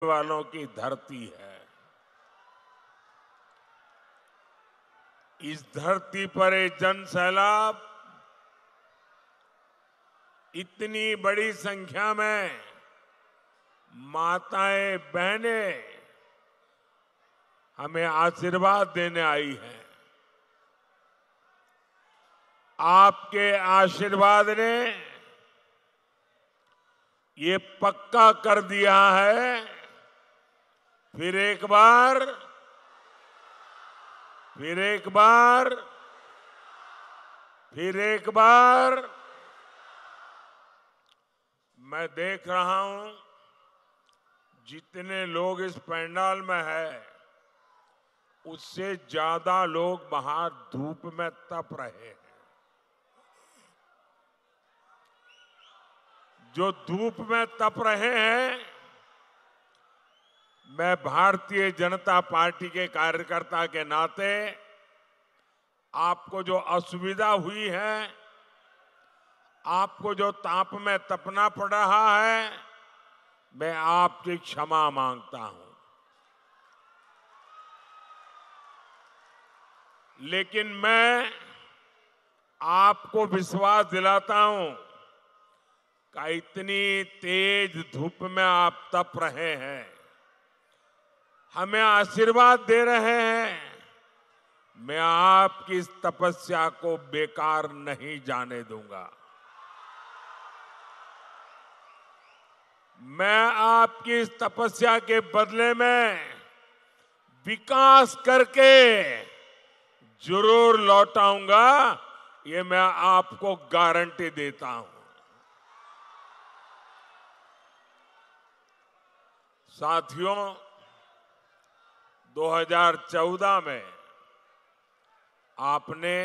वालों की धरती है। इस धरती पर ये जन सैलाब इतनी बड़ी संख्या में माताएं बहनें हमें आशीर्वाद देने आई हैं। आपके आशीर्वाद ने ये पक्का कर दिया है, फिर एक बार मैं देख रहा हूं जितने लोग इस पंडाल में हैं, उससे ज्यादा लोग बाहर धूप में तप रहे हैं। जो धूप में तप रहे हैं, मैं भारतीय जनता पार्टी के कार्यकर्ता के नाते आपको जो असुविधा हुई है, आपको जो ताप में तपना पड़ रहा है, मैं आपकी क्षमा मांगता हूं। लेकिन मैं आपको विश्वास दिलाता हूं कि इतनी तेज धूप में आप तप रहे हैं, हमें आशीर्वाद दे रहे हैं, मैं आपकी इस तपस्या को बेकार नहीं जाने दूंगा। मैं आपकी इस तपस्या के बदले में विकास करके जरूर लौटाऊंगा, ये मैं आपको गारंटी देता हूं। साथियों, 2014 में आपने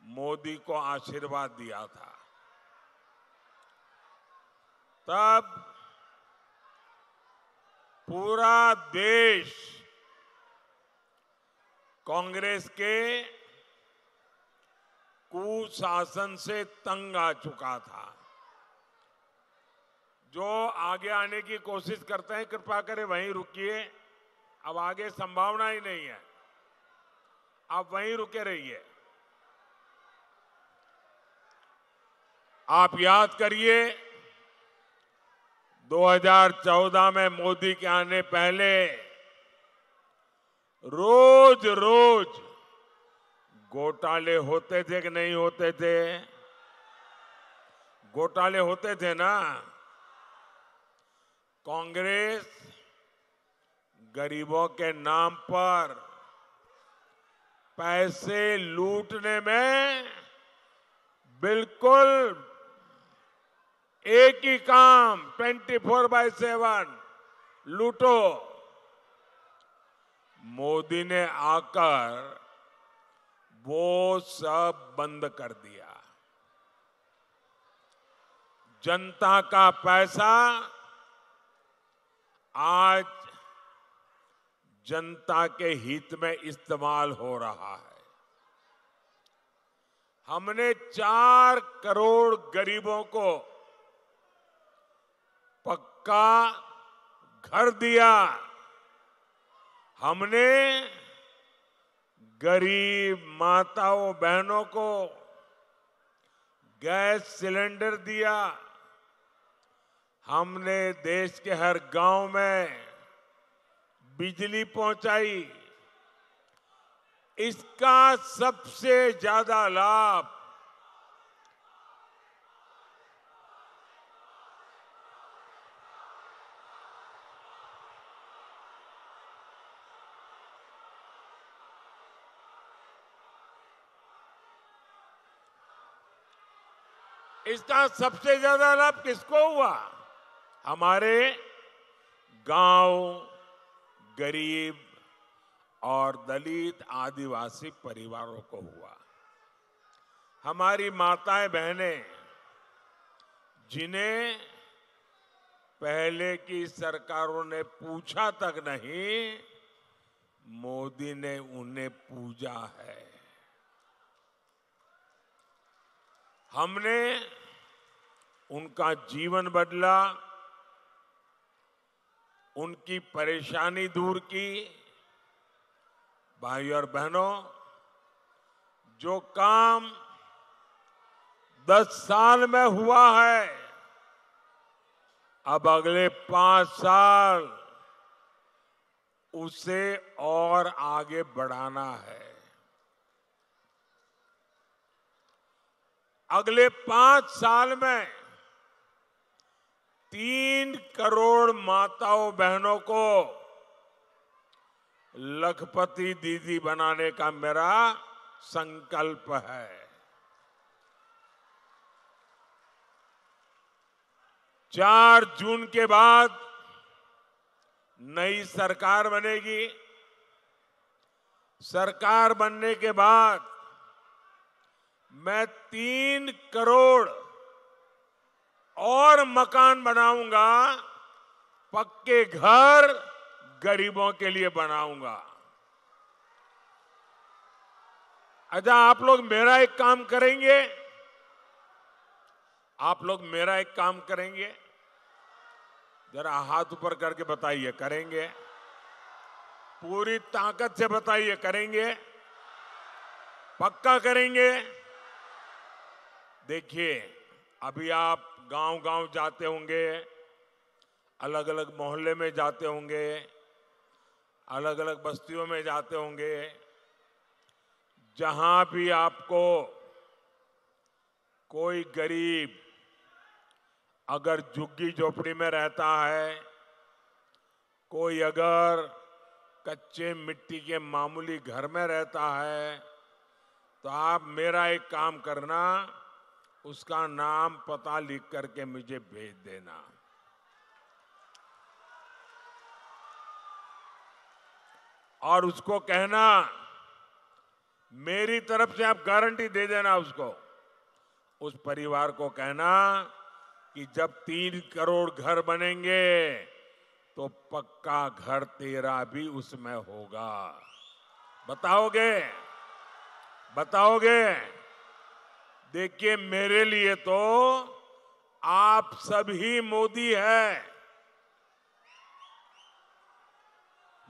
मोदी को आशीर्वाद दिया था। तब पूरा देश कांग्रेस के कुशासन से तंग आ चुका था। जो आगे आने की कोशिश करते हैं, कृपा करें वहीं रुकिए, अब आगे संभावना ही नहीं है, आप वहीं रुके रहिए। आप याद करिए, 2014 में मोदी के आने पहले रोज घोटाले होते थे कि नहीं होते थे? घोटाले होते थे ना। कांग्रेस गरीबों के नाम पर पैसे लूटने में बिल्कुल एक ही काम, 24/7 लूटो। मोदी ने आकर वो सब बंद कर दिया। जनता का पैसा आज जनता के हित में इस्तेमाल हो रहा है। हमने 4 करोड़ गरीबों को पक्का घर दिया। हमने गरीब माताओं बहनों को गैस सिलेंडर दिया। हमने देश के हर गांव में बिजली पहुंचाई। इसका सबसे ज्यादा लाभ किसको हुआ? हमारे गांव, गरीब और दलित आदिवासी परिवारों को हुआ। हमारी माताएं बहनें, जिन्हें पहले की सरकारों ने पूछा तक नहीं, मोदी ने उन्हें पूजा है। हमने उनका जीवन बदला, उनकी परेशानी दूर की। भाई और बहनों, जो काम 10 साल में हुआ है, अब अगले 5 साल उसे और आगे बढ़ाना है। अगले 5 साल में 3 करोड़ माताओं बहनों को लखपति दीदी बनाने का मेरा संकल्प है। 4 जून के बाद नई सरकार बनेगी। सरकार बनने के बाद मैं 3 करोड़ और मकान बनाऊंगा, पक्के घर गरीबों के लिए बनाऊंगा। अच्छा, आप लोग मेरा एक काम करेंगे? आप लोग मेरा एक काम करेंगे? जरा हाथ ऊपर करके बताइए, करेंगे? पूरी ताकत से बताइए, करेंगे? पक्का करेंगे? देखिए, अभी आप गांव-गांव जाते होंगे, अलग अलग मोहल्ले में जाते होंगे, अलग अलग बस्तियों में जाते होंगे। जहां भी आपको कोई गरीब अगर झुग्गी झोपड़ी में रहता है, कोई अगर कच्चे मिट्टी के मामूली घर में रहता है, तो आप मेरा एक काम करना, उसका नाम पता लिख करके मुझे भेज देना। और उसको कहना, मेरी तरफ से आप गारंटी दे देना उसको, उस परिवार को कहना कि जब 3 करोड़ घर बनेंगे तो पक्का घर तेरा भी उसमें होगा। बताओगे? बताओगे? देखिए, मेरे लिए तो आप सभी मोदी है।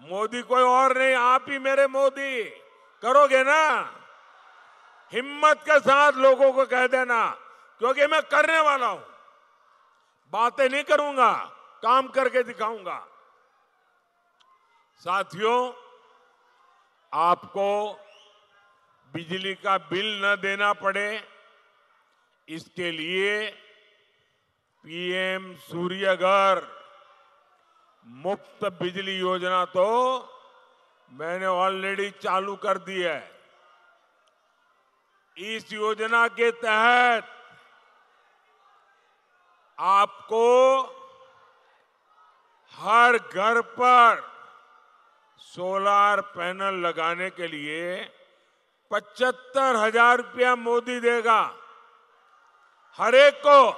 मोदी कोई और नहीं, आप ही मेरे मोदी। करोगे ना? हिम्मत के साथ लोगों को कह देना, क्योंकि मैं करने वाला हूं। बातें नहीं करूंगा, काम करके दिखाऊंगा। साथियों, आपको बिजली का बिल न देना पड़े, इसके लिए पीएम सूर्य घर मुफ्त बिजली योजना तो मैंने ऑलरेडी चालू कर दी है। इस योजना के तहत आपको हर घर पर सोलार पैनल लगाने के लिए 75,000 रुपया मोदी देगा हर एक को,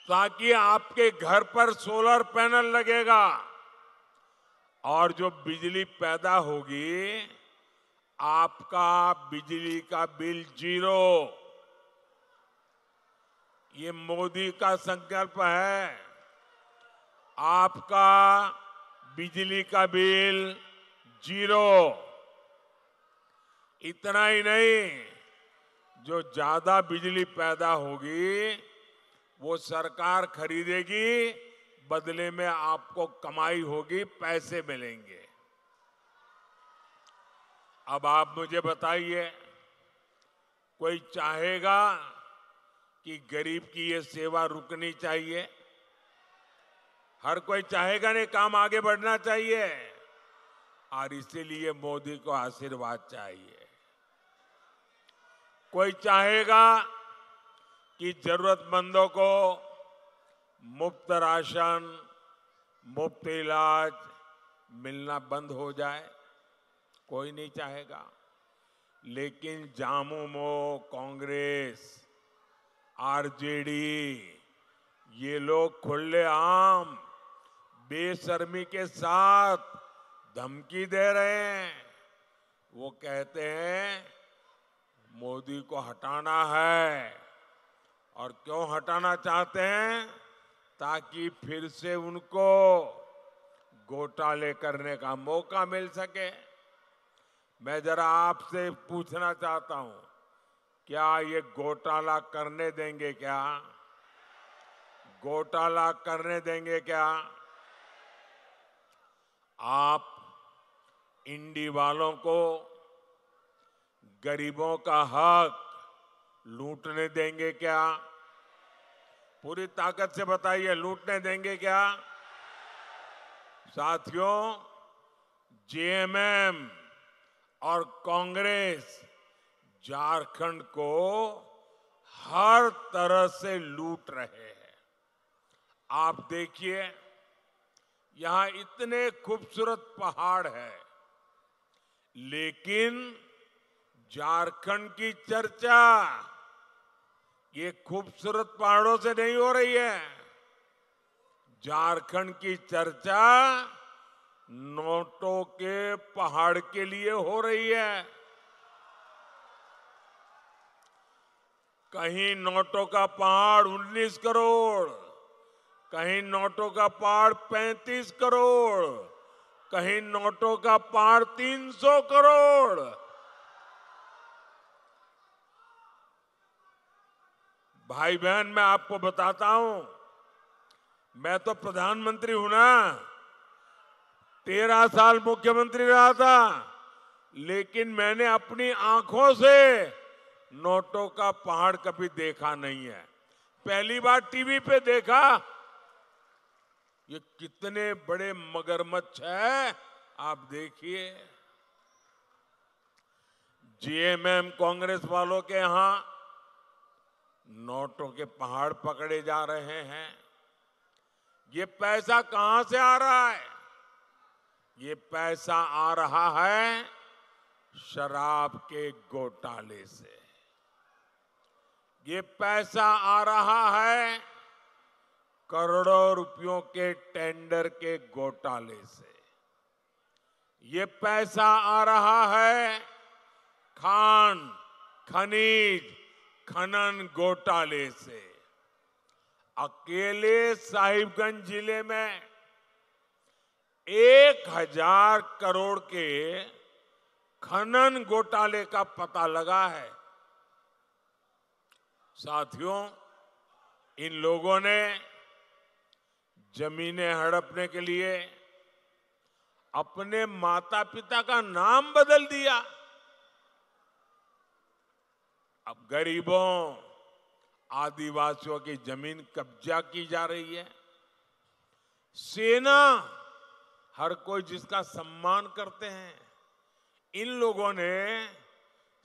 ताकि आपके घर पर सोलर पैनल लगेगा और जो बिजली पैदा होगी, आपका बिजली का बिल 0। ये मोदी का संकल्प है। आपका बिजली का बिल 0। इतना ही नहीं, जो ज्यादा बिजली पैदा होगी वो सरकार खरीदेगी, बदले में आपको कमाई होगी, पैसे मिलेंगे। अब आप मुझे बताइए, कोई चाहेगा कि गरीब की ये सेवा रुकनी चाहिए? हर कोई चाहेगा नहीं, काम आगे बढ़ना चाहिए, और इसीलिए मोदी को आशीर्वाद चाहिए। कोई चाहेगा कि जरूरतमंदों को मुफ्त राशन, मुफ्त इलाज मिलना बंद हो जाए? कोई नहीं चाहेगा। लेकिन झामुमो, कांग्रेस, आरजेडी, ये लोग खुलेआम बेशर्मी के साथ धमकी दे रहे हैं। वो कहते हैं मोदी को हटाना है। और क्यों हटाना चाहते हैं? ताकि फिर से उनको घोटाले करने का मौका मिल सके। मैं जरा आपसे पूछना चाहता हूं, क्या ये घोटाला करने देंगे क्या? घोटाला करने देंगे क्या? आप इंडी वालों को गरीबों का हक लूटने देंगे क्या? पूरी ताकत से बताइए, लूटने देंगे क्या? साथियों, जेएमएम और कांग्रेस झारखंड को हर तरह से लूट रहे हैं। आप देखिए, यहां इतने खूबसूरत पहाड़ है, लेकिन झारखंड की चर्चा ये खूबसूरत पहाड़ों से नहीं हो रही है। झारखंड की चर्चा नोटों के पहाड़ के लिए हो रही है। कहीं नोटों का पहाड़ 19 करोड़, कहीं नोटों का पहाड़ 35 करोड़, कहीं नोटों का पहाड़ 300 करोड़। भाई बहन, मैं आपको बताता हूं, मैं तो प्रधानमंत्री हूं ना, 13 साल मुख्यमंत्री रहा था, लेकिन मैंने अपनी आंखों से नोटों का पहाड़ कभी देखा नहीं है। पहली बार टीवी पे देखा। ये कितने बड़े मगरमच्छ है, आप देखिए। जेएमएम कांग्रेस वालों के यहां नोटों के पहाड़ पकड़े जा रहे हैं। ये पैसा कहां से आ रहा है? ये पैसा आ रहा है शराब के घोटाले से। ये पैसा आ रहा है करोड़ों रुपयों के टेंडर के घोटाले से। ये पैसा आ रहा है खान, खनिज, खनन घोटाले से। अकेले साहिबगंज जिले में 1000 करोड़ के खनन घोटाले का पता लगा है। साथियों, इन लोगों ने जमीनें हड़पने के लिए अपने माता पिता का नाम बदल दिया। अब गरीबों, आदिवासियों की जमीन कब्जा की जा रही है। सेना, हर कोई जिसका सम्मान करते हैं, इन लोगों ने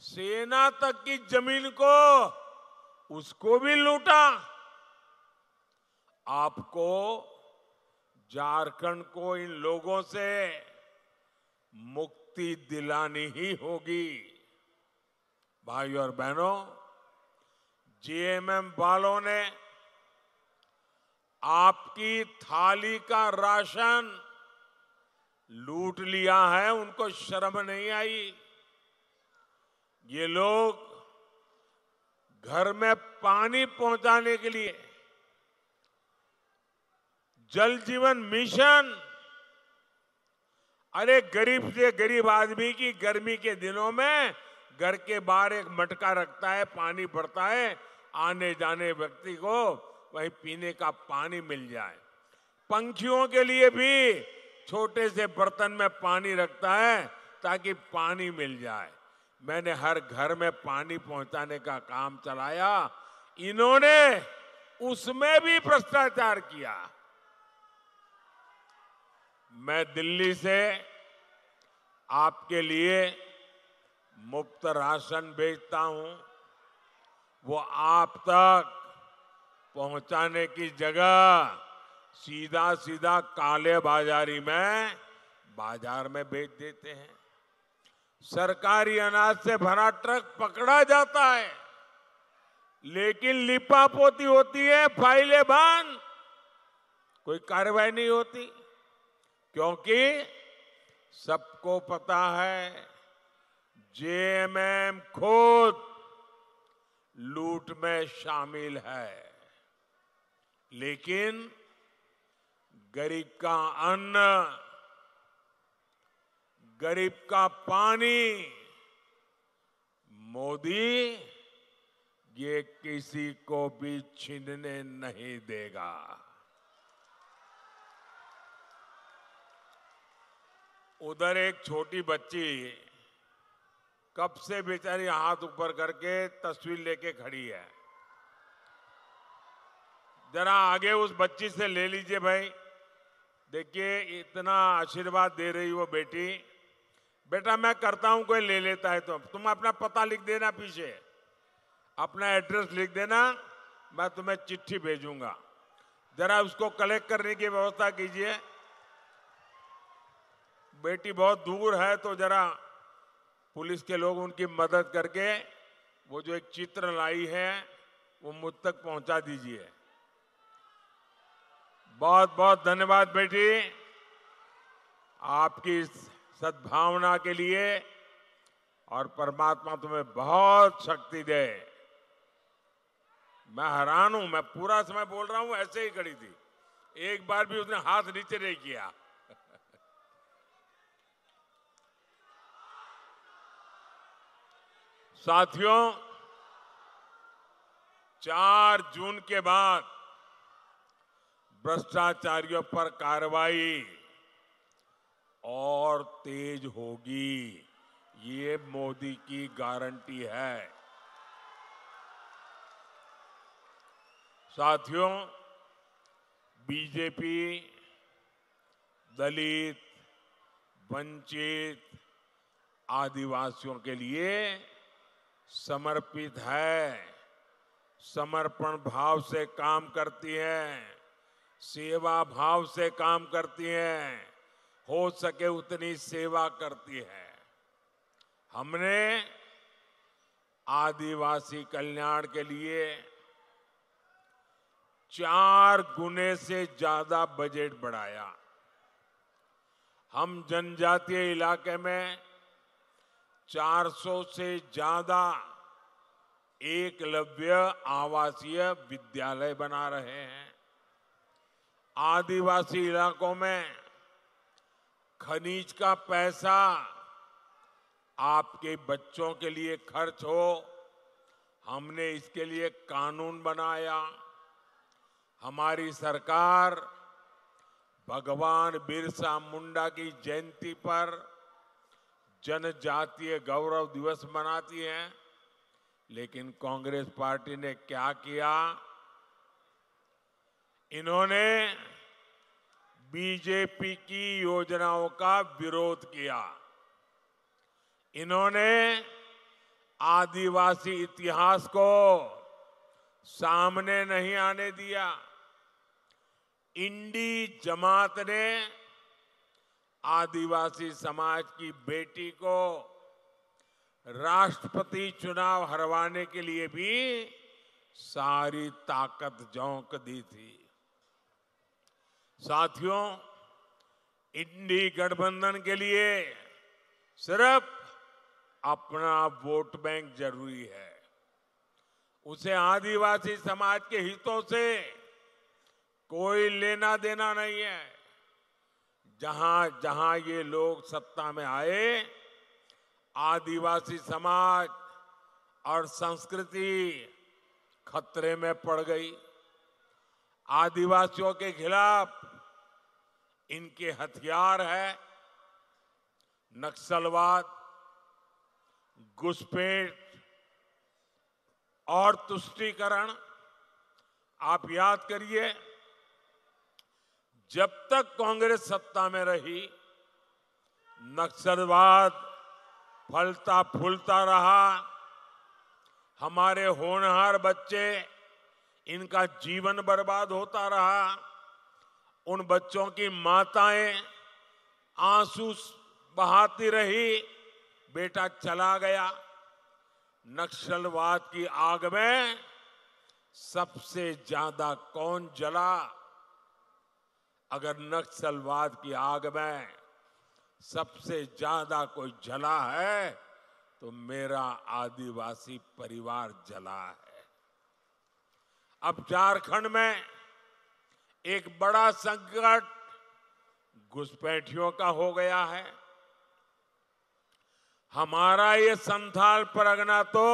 सेना तक की जमीन को उसको भी लूटा। आपको झारखंड को इन लोगों से मुक्ति दिलानी ही होगी। भाइयों और बहनों, जेएमएम वालों ने आपकी थाली का राशन लूट लिया है, उनको शर्म नहीं आई। ये लोग घर में पानी पहुंचाने के लिए जल जीवन मिशन, अरे गरीब से गरीब आदमी की गर्मी के दिनों में घर के बाहर एक मटका रखता है, पानी भरता है, आने जाने व्यक्ति को वहीं पीने का पानी मिल जाए। पंछियों के लिए भी छोटे से बर्तन में पानी रखता है ताकि पानी मिल जाए। मैंने हर घर में पानी पहुंचाने का काम चलाया। इन्होंने उसमें भी भ्रष्टाचार किया। मैं दिल्ली से आपके लिए मुफ्त राशन भेजता हूं, वो आप तक पहुंचाने की जगह सीधा सीधा काले बाजारी में बाजार में बेच देते हैं। सरकारी अनाज से भरा ट्रक पकड़ा जाता है, लेकिन लिपापोती होती है, फाइलें बंद, कोई कार्रवाई नहीं होती, क्योंकि सबको पता है जेएमएम खुद लूट में शामिल है। लेकिन गरीब का अन्न, गरीब का पानी मोदी ये किसी को भी छीनने नहीं देगा। उधर एक छोटी बच्ची कब से बेचारी हाथ ऊपर करके तस्वीर लेके खड़ी है। जरा आगे उस बच्ची से ले लीजिए भाई। देखिए इतना आशीर्वाद दे रही वो बेटी। बेटा मैं करता हूं, कोई ले लेता है तो तुम अपना पता लिख देना, पीछे अपना एड्रेस लिख देना, मैं तुम्हें चिट्ठी भेजूंगा। जरा उसको कलेक्ट करने की व्यवस्था कीजिए। बेटी बहुत दूर है तो जरा पुलिस के लोग उनकी मदद करके वो जो एक चित्र लाई है वो मुझ तक पहुंचा दीजिए। बहुत बहुत धन्यवाद बेटी, आपकी इस सद्भावना के लिए, और परमात्मा तुम्हें बहुत शक्ति दे। मैं हैरान हूं, मैं पूरा समय बोल रहा हूं ऐसे ही खड़ी थी, एक बार भी उसने हाथ नीचे नहीं किया। साथियों, 4 जून के बाद भ्रष्टाचारियों पर कार्रवाई और तेज होगी, ये मोदी की गारंटी है। साथियों, बीजेपी दलित, वंचित, आदिवासियों के लिए समर्पित है, समर्पण भाव से काम करती है, सेवा भाव से काम करती है, हो सके उतनी सेवा करती है। हमने आदिवासी कल्याण के लिए 4 गुने से ज्यादा बजट बढ़ाया। हम जनजातीय इलाके में 400 से ज्यादा एकलव्य आवासीय विद्यालय बना रहे हैं। आदिवासी इलाकों में खनिज का पैसा आपके बच्चों के लिए खर्च हो, हमने इसके लिए कानून बनाया। हमारी सरकार भगवान बिरसा मुंडा की जयंती पर जनजातीय गौरव दिवस मनाती है, लेकिन कांग्रेस पार्टी ने क्या किया? इन्होंने बीजेपी की योजनाओं का विरोध किया। इन्होंने आदिवासी इतिहास को सामने नहीं आने दिया। इंडी जमात ने आदिवासी समाज की बेटी को राष्ट्रपति चुनाव हरवाने के लिए भी सारी ताकत झोंक दी थी। साथियों, इंडी गठबंधन के लिए सिर्फ अपना वोट बैंक जरूरी है, उसे आदिवासी समाज के हितों से कोई लेना देना नहीं है। जहां जहां ये लोग सत्ता में आए, आदिवासी समाज और संस्कृति खतरे में पड़ गई। आदिवासियों के खिलाफ इनके हथियार है नक्सलवाद, घुसपैठ और तुष्टीकरण। आप याद करिए, जब तक कांग्रेस सत्ता में रही, नक्सलवाद फलता फूलता रहा। हमारे होनहार बच्चे, इनका जीवन बर्बाद होता रहा। उन बच्चों की माताएं आंसू बहाती रही, बेटा चला गया। नक्सलवाद की आग में सबसे ज्यादा कौन जला? अगर नक्सलवाद की आग में सबसे ज्यादा कोई जला है तो मेरा आदिवासी परिवार जला है। अब झारखंड में एक बड़ा संकट घुसपैठियों का हो गया है। हमारा ये संथाल परगना तो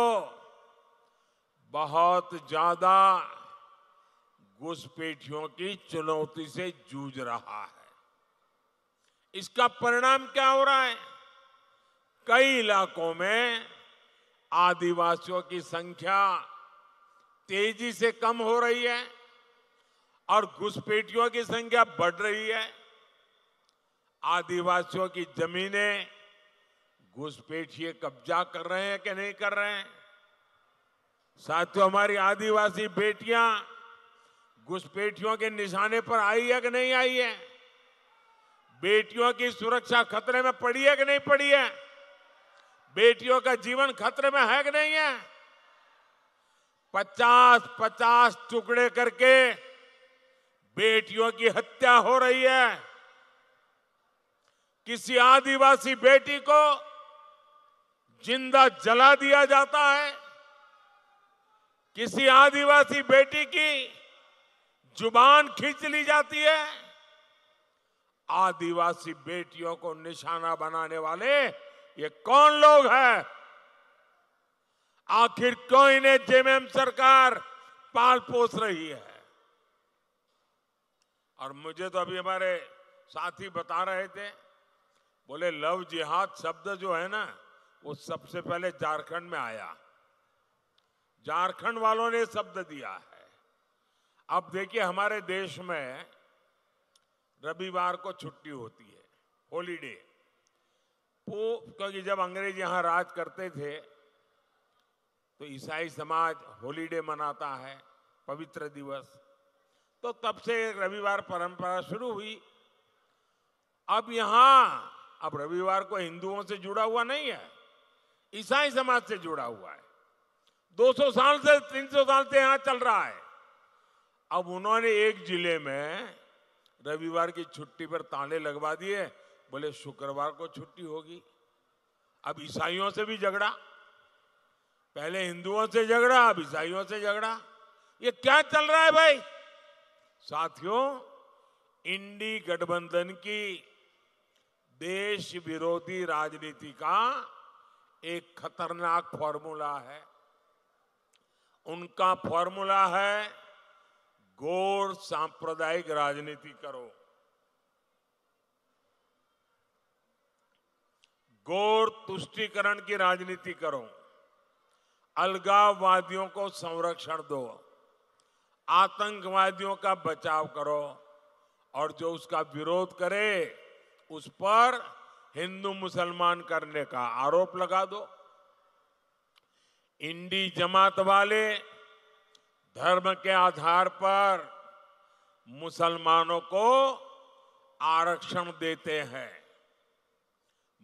बहुत ज्यादा घुसपैठियों की चुनौती से जूझ रहा है। इसका परिणाम क्या हो रहा है? कई इलाकों में आदिवासियों की संख्या तेजी से कम हो रही है और घुसपैठियों की संख्या बढ़ रही है। आदिवासियों की जमीनें घुसपैठिए कब्जा कर रहे हैं कि नहीं कर रहे हैं? साथियों, हमारी आदिवासी बेटियां घुसपैठियों के निशाने पर आई है कि नहीं आई है? बेटियों की सुरक्षा खतरे में पड़ी है कि नहीं पड़ी है? बेटियों का जीवन खतरे में है कि नहीं है? 50-50 टुकड़े करके बेटियों की हत्या हो रही है। किसी आदिवासी बेटी को जिंदा जला दिया जाता है। किसी आदिवासी बेटी की जुबान खींच ली जाती है। आदिवासी बेटियों को निशाना बनाने वाले ये कौन लोग हैं? आखिर क्यों इन्हें जेएमएम सरकार पाल पोस रही है? और मुझे तो अभी हमारे साथी बता रहे थे, बोले लव जिहाद शब्द जो है ना, वो सबसे पहले झारखंड में आया। झारखंड वालों ने शब्द दिया है। अब देखिए, हमारे देश में रविवार को छुट्टी होती है, हॉलीडे। क्योंकि जब अंग्रेज यहां राज करते थे तो ईसाई समाज हॉलीडे मनाता है, पवित्र दिवस। तो तब से रविवार परंपरा शुरू हुई। अब रविवार को हिंदुओं से जुड़ा हुआ नहीं है, ईसाई समाज से जुड़ा हुआ है। 200 साल से 300 साल से यहां चल रहा है। अब उन्होंने एक जिले में रविवार की छुट्टी पर ताले लगवा दिए, बोले शुक्रवार को छुट्टी होगी। अब ईसाइयों से भी झगड़ा, पहले हिंदुओं से झगड़ा, अब ईसाइयों से झगड़ा। ये क्या चल रहा है भाई? साथियों, इंडी गठबंधन की देश विरोधी राजनीति का एक खतरनाक फॉर्मूला है। उनका फॉर्मूला है गौर सांप्रदायिक राजनीति करो, गौर तुष्टीकरण की राजनीति करो, अलगाववादियों को संरक्षण दो, आतंकवादियों का बचाव करो और जो उसका विरोध करे उस पर हिंदू मुसलमान करने का आरोप लगा दो। इंडी जमात वाले धर्म के आधार पर मुसलमानों को आरक्षण देते हैं।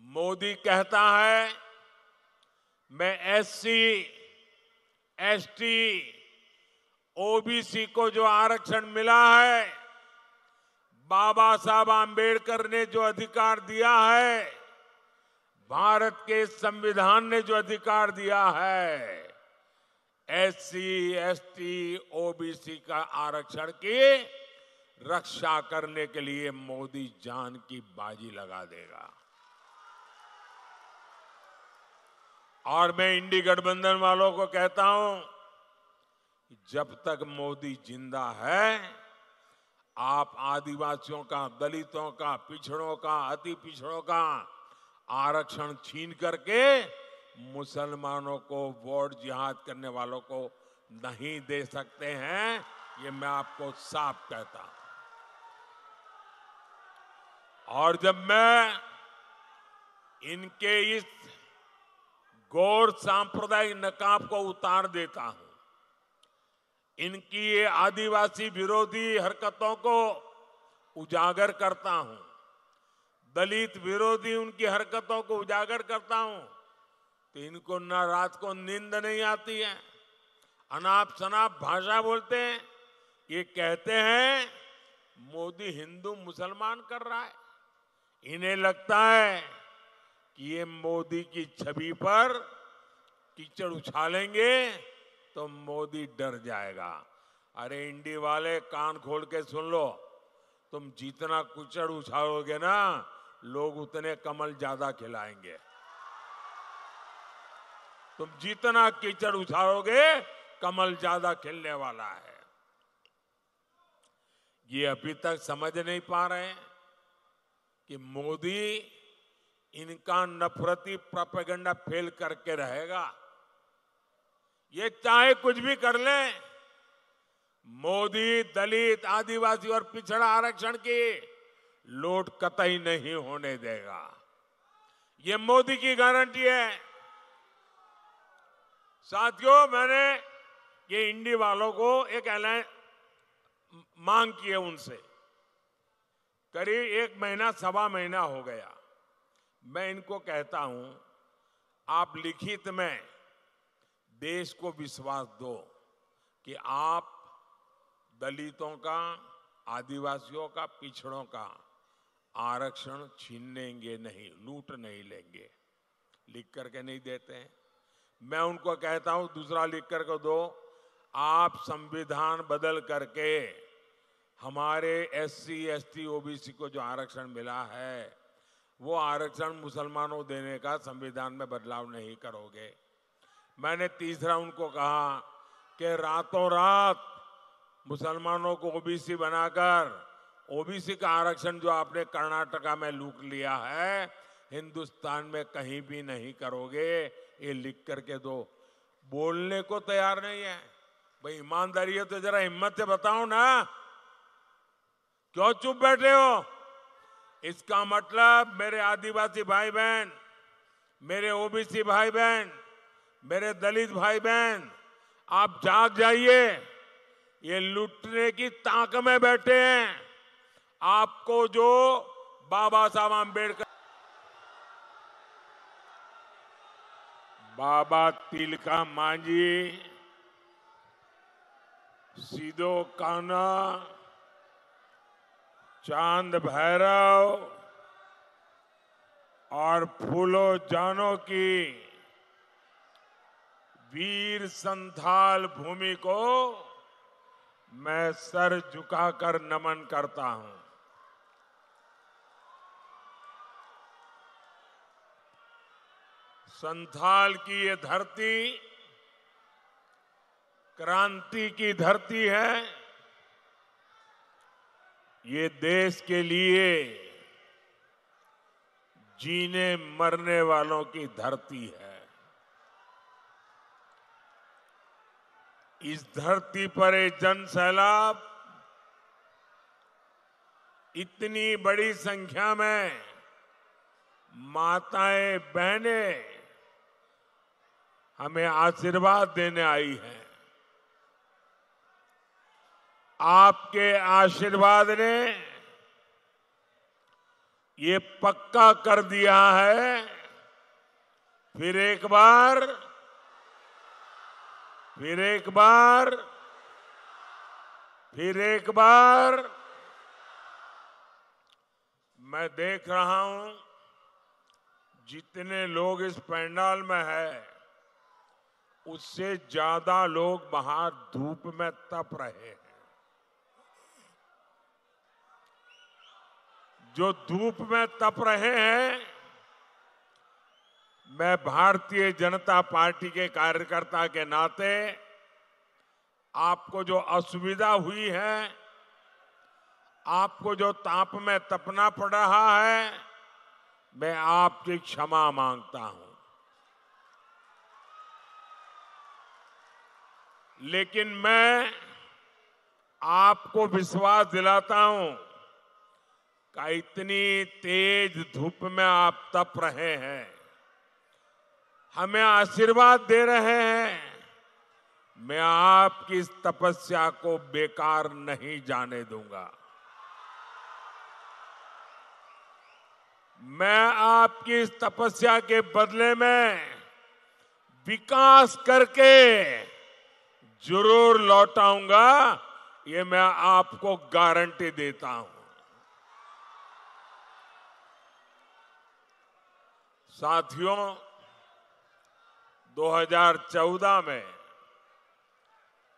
मोदी कहता है मैं एससी, एसटी, ओबीसी को जो आरक्षण मिला है, बाबा साहब आंबेडकर ने जो अधिकार दिया है, भारत के संविधान ने जो अधिकार दिया है, एससी, एसटी, ओबीसी का आरक्षण की रक्षा करने के लिए मोदी जान की बाजी लगा देगा। और मैं इंडी गठबंधन वालों को कहता हूं, जब तक मोदी जिंदा है, आप आदिवासियों का, दलितों का, पिछड़ों का, अति पिछड़ों का आरक्षण छीन करके मुसलमानों को वोट जिहाद करने वालों को नहीं दे सकते हैं। ये मैं आपको साफ कहता हूं। और जब मैं इनके इस गौर सांप्रदायिक नकाब को उतार देता हूं, इनकी ये आदिवासी विरोधी हरकतों को उजागर करता हूं, दलित विरोधी उनकी हरकतों को उजागर करता हूं, तो इनको ना रात को नींद नहीं आती है, अनाप शनाप भाषा बोलते हैं। ये कहते हैं मोदी हिंदू मुसलमान कर रहा है। इन्हें लगता है कि ये मोदी की छवि पर कीचड़ उछालेंगे तो मोदी डर जाएगा। अरे इंडी वाले, कान खोल के सुन लो, तुम जितना कीचड़ उछालोगे ना, लोग उतने कमल ज्यादा खिलाएंगे। तुम जितना कीचड़ उछालोगे, कमल ज्यादा खिलने वाला है। ये अभी तक समझ नहीं पा रहे हैं कि मोदी इनका नफरती प्रोपेगेंडा फेल करके रहेगा। ये चाहे कुछ भी कर ले, मोदी दलित, आदिवासी और पिछड़ा आरक्षण की लूट कतई नहीं होने देगा। ये मोदी की गारंटी है। साथियों, मैंने ये इंडी वालों को एक ऐलान मांग की है उनसे। करीब 1 महीना, सवा महीना हो गया। मैं इनको कहता हूं, आप लिखित में देश को विश्वास दो कि आप दलितों का, आदिवासियों का, पिछड़ों का आरक्षण छीनेंगे नहीं, लूट नहीं लेंगे। लिख करके नहीं देते हैं। मैं उनको कहता हूं, दूसरा लिख करके दो, आप संविधान बदल करके हमारे एससी, एसटी, ओबीसी को जो आरक्षण मिला है, वो आरक्षण मुसलमानों देने का संविधान में बदलाव नहीं करोगे। मैंने तीसरा उनको कहा कि रातों रात मुसलमानों को ओबीसी बनाकर ओबीसी का आरक्षण जो आपने कर्नाटका में लूट लिया है, हिंदुस्तान में कहीं भी नहीं करोगे। ये लिख करके दो। बोलने को तैयार नहीं है। भाई ईमानदारी है तो जरा हिम्मत से बताओ ना, क्यों चुप बैठे हो? इसका मतलब मेरे आदिवासी भाई बहन, मेरे ओबीसी भाई बहन, मेरे दलित भाई बहन, आप जाग जाइए। ये लूटने की ताक में बैठे हैं। आपको जो बाबा साहब आंबेडकर, बाबा तिलका मांझी, सिदो कान्हा, चांद भैरव और फूलो जानो की वीर संथाल भूमि को मैं सर झुकाकर नमन करता हूं। संथाल की ये धरती क्रांति की धरती है। ये देश के लिए जीने मरने वालों की धरती है। इस धरती पर एक जन सैलाब इतनी बड़ी संख्या में माताएं, बहनें हमें आशीर्वाद देने आई हैं। आपके आशीर्वाद ने ये पक्का कर दिया है, फिर एक बार मैं देख रहा हूं जितने लोग इस पंडाल में है, उससे ज्यादा लोग बाहर धूप में तप रहे हैं। जो धूप में तप रहे हैं, मैं भारतीय जनता पार्टी के कार्यकर्ता के नाते आपको जो असुविधा हुई है, आपको जो ताप में तपना पड़ रहा है, मैं आपकी क्षमा मांगता हूं। लेकिन मैं आपको विश्वास दिलाता हूं कि इतनी तेज धूप में आप तप रहे हैं, हमें आशीर्वाद दे रहे हैं, मैं आपकी इस तपस्या को बेकार नहीं जाने दूंगा। मैं आपकी इस तपस्या के बदले में विकास करके जरूर लौटाऊंगा, ये मैं आपको गारंटी देता हूं। साथियों, 2014 में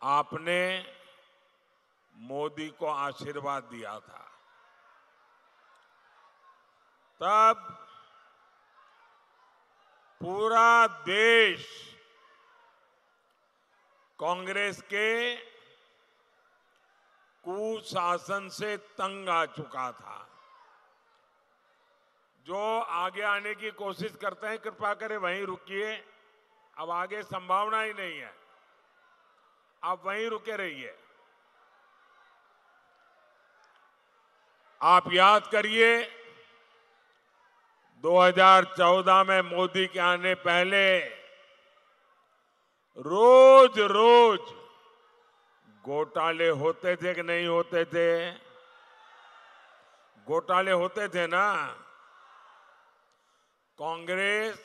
आपने मोदी को आशीर्वाद दिया था। तब पूरा देश कांग्रेस के कुशासन से तंग आ चुका था। जो आगे आने की कोशिश करते हैं कृपा करें वहीं रुकिए, अब आगे संभावना ही नहीं है, आप वहीं रुके रहिए। आप याद करिए 2014 में मोदी के आने पहले रोज रोज घोटाले होते थे कि नहीं होते थे? घोटाले होते थे ना। कांग्रेस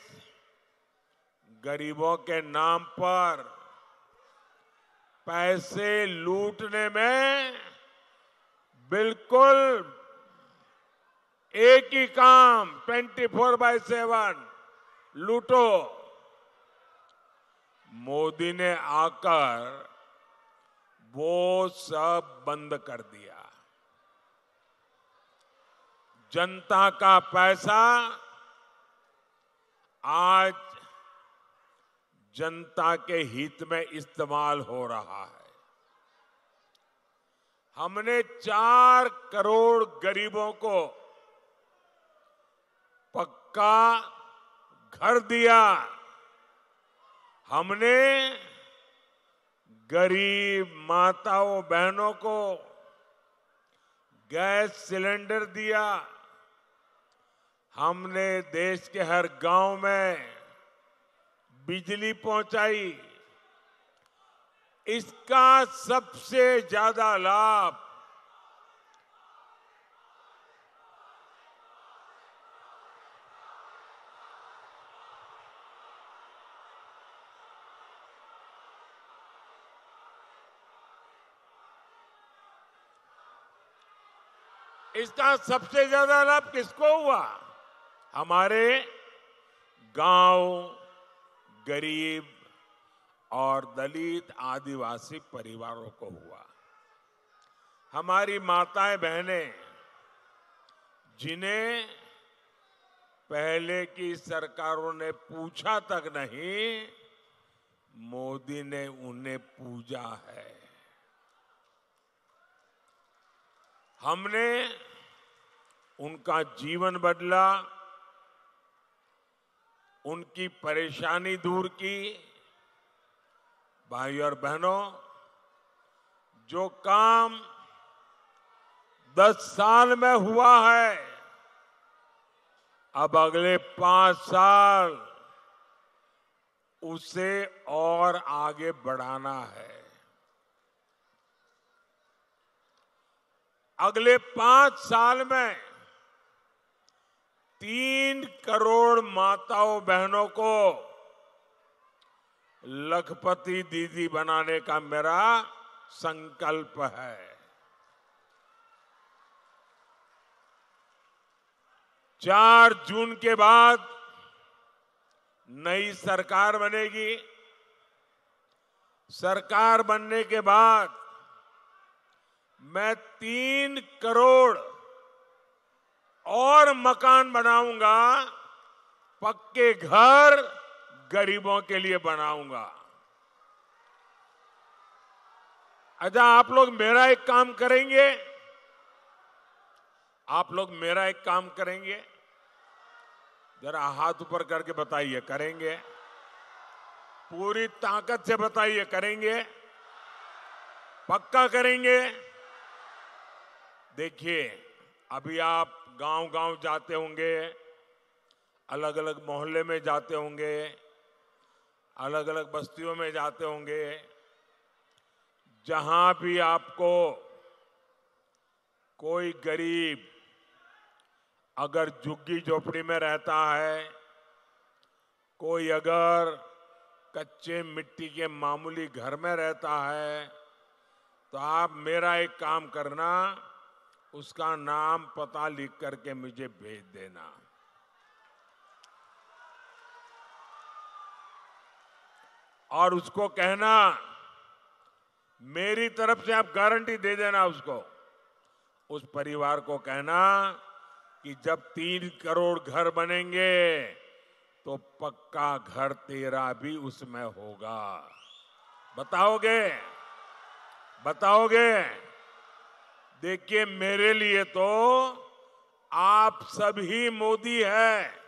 गरीबों के नाम पर पैसे लूटने में बिल्कुल एक ही काम 24/7 लूटो। मोदी ने आकर वो सब बंद कर दिया। जनता का पैसा आज जनता के हित में इस्तेमाल हो रहा है। हमने 4 करोड़ गरीबों को पक्का घर दिया। हमने गरीब माताओं बहनों को गैस सिलेंडर दिया। हमने देश के हर गांव में बिजली पहुंचाई। इसका सबसे ज्यादा लाभ किसको हुआ? हमारे गांव, गरीब और दलित आदिवासी परिवारों को हुआ। हमारी माताएं बहनें जिन्हें पहले की सरकारों ने पूछा तक नहीं, मोदी ने उन्हें पूजा है। हमने उनका जीवन बदला, उनकी परेशानी दूर की। भाई और बहनों, जो काम 10 साल में हुआ है, अब अगले 5 साल उसे और आगे बढ़ाना है। अगले 5 साल में 3 करोड़ माताओं बहनों को लखपति दीदी बनाने का मेरा संकल्प है। 4 जून के बाद नई सरकार बनेगी। सरकार बनने के बाद मैं 3 करोड़ और मकान बनाऊंगा, पक्के घर गरीबों के लिए बनाऊंगा। अच्छा, आप लोग मेरा एक काम करेंगे? आप लोग मेरा एक काम करेंगे? जरा हाथ ऊपर करके बताइए, करेंगे? पूरी ताकत से बताइए, करेंगे? पक्का करेंगे? देखिए, अभी आप गांव-गांव जाते होंगे, अलग अलग मोहल्ले में जाते होंगे, अलग अलग बस्तियों में जाते होंगे। जहां भी आपको कोई गरीब अगर झुग्गी झोपड़ी में रहता है, कोई अगर कच्चे मिट्टी के मामूली घर में रहता है, तो आप मेरा एक काम करना, उसका नाम पता लिख करके मुझे भेज देना। और उसको कहना, मेरी तरफ से आप गारंटी दे देना उसको, उस परिवार को कहना कि जब 3 करोड़ घर बनेंगे तो पक्का घर तेरा भी उसमें होगा। बताओगे? बताओगे? देखिए, मेरे लिए तो आप सब ही मोदी है।